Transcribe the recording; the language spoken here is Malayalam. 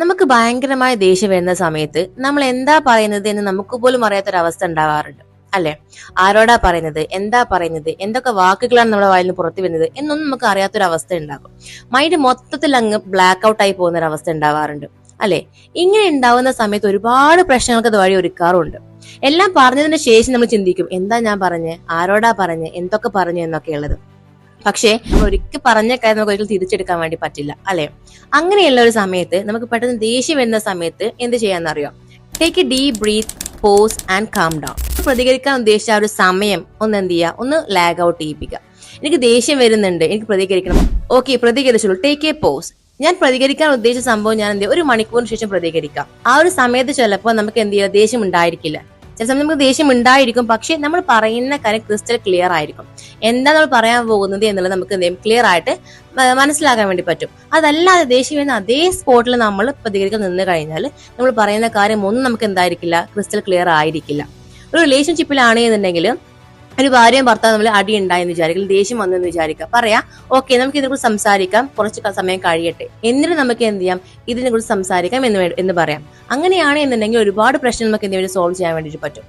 നമുക്ക് ഭയങ്കരമായ ദേഷ്യം വരുന്ന സമയത്ത് നമ്മൾ എന്താ പറയുന്നത് എന്ന് നമുക്ക് പോലും അറിയാത്തൊരവസ്ഥ ഉണ്ടാവാറുണ്ട് അല്ലെ? ആരോടാ പറയുന്നത്, എന്താ പറയുന്നത്, എന്തൊക്കെ വാക്കുകളാണ് നമ്മുടെ വായിൽ നിന്ന് പുറത്തു വരുന്നത് എന്നൊന്നും നമുക്ക് അറിയാത്തൊരവസ്ഥ ഉണ്ടാകും. മൈൻഡ് മൊത്തത്തിൽ അങ്ങ് ബ്ലാക്ക് ഔട്ട് ആയി പോകുന്ന ഒരു അവസ്ഥ ഉണ്ടാവാറുണ്ട് അല്ലെ? ഇങ്ങനെ ഉണ്ടാവുന്ന സമയത്ത് ഒരുപാട് പ്രശ്നങ്ങൾക്ക് അത് വഴി ഒരുക്കാറുണ്ട്. എല്ലാം പറഞ്ഞതിന് ശേഷം നമ്മൾ ചിന്തിക്കും, എന്താ ഞാൻ പറഞ്ഞേ, ആരോടാ പറഞ്ഞേ, എന്തൊക്കെ പറഞ്ഞു എന്നൊക്കെ ഉള്ളത്. പക്ഷേ നമ്മൾ ഒരിക്കൽ പറഞ്ഞ കാര്യം നമുക്ക് ഒരിക്കലും തിരിച്ചെടുക്കാൻ വേണ്ടി പറ്റില്ല അല്ലെ? അങ്ങനെയുള്ള ഒരു സമയത്ത് നമുക്ക് പെട്ടെന്ന് ദേഷ്യം വരുന്ന സമയത്ത് എന്ത് ചെയ്യാന്നറിയോ? Take a deep breath, pause and calm down. പ്രതികരിക്കാൻ ഉദ്ദേശിച്ച ആ ഒരു സമയം ഒന്ന് എന്ത് ചെയ്യുക, ഒന്ന് ലാഗ് ഔട്ട് ചെയ്യിപ്പിക്കുക. എനിക്ക് ദേഷ്യം വരുന്നുണ്ട്, എനിക്ക് പ്രതികരിക്കണം. ഓക്കെ, പ്രതികരിച്ചോളൂ. Take a pause. ഞാൻ പ്രതികരിക്കാൻ ഉദ്ദേശിച്ച സംഭവം ഞാൻ എന്ത് ചെയ്യും, ഒരു മണിക്കൂറിന് ശേഷം പ്രതികരിക്കാം. ആ ഒരു സമയത്ത് ചിലപ്പോൾ നമുക്ക് എന്ത് ചെയ്യുക, ദേഷ്യം ഉണ്ടായിരിക്കില്ല. ചില സമയം നമുക്ക് ദേഷ്യം ഉണ്ടായിരിക്കും, പക്ഷെ നമ്മൾ പറയുന്ന കാര്യം ക്രിസ്റ്റൽ ക്ലിയർ ആയിരിക്കും. എന്താ നമ്മൾ പറയാൻ പോകുന്നത് എന്നുള്ളത് നമുക്ക് എന്ത് ചെയ്യും, ക്ലിയർ ആയിട്ട് മനസ്സിലാക്കാൻ വേണ്ടി പറ്റും. അതല്ലാതെ ദേഷ്യം വരുന്ന അതേ സ്പോട്ടിൽ നമ്മൾ പ്രതികരിക്കാൻ നിന്ന് കഴിഞ്ഞാൽ നമ്മൾ പറയുന്ന കാര്യം ഒന്നും നമുക്ക് എന്തായിരിക്കില്ല, ക്രിസ്റ്റൽ ക്ലിയർ ആയിരിക്കില്ല. ഒരു റിലേഷൻഷിപ്പിലാണ് എന്നുണ്ടെങ്കിൽ ഒരു ഭാര്യയും ഭർത്താവും നമ്മൾ അടി ഉണ്ടായെന്ന് വിചാരിക്കും, ദേഷ്യം വന്നെന്ന് വിചാരിക്കാം, പറയാം ഓക്കെ നമുക്ക് ഇതിനെക്കുറിച്ച് സംസാരിക്കാം, കുറച്ച് സമയം കഴിയട്ടെ, എന്നിട്ട് നമുക്ക് എന്ത് ചെയ്യാം, ഇതിനെ കുറിച്ച് സംസാരിക്കാം എന്ന് പറയാം. അങ്ങനെയാണ് എന്നുണ്ടെങ്കിൽ ഒരുപാട് പ്രശ്നം നമുക്ക് എന്തെങ്കിലും സോൾവ് ചെയ്യാൻ വേണ്ടിയിട്ട് പറ്റും.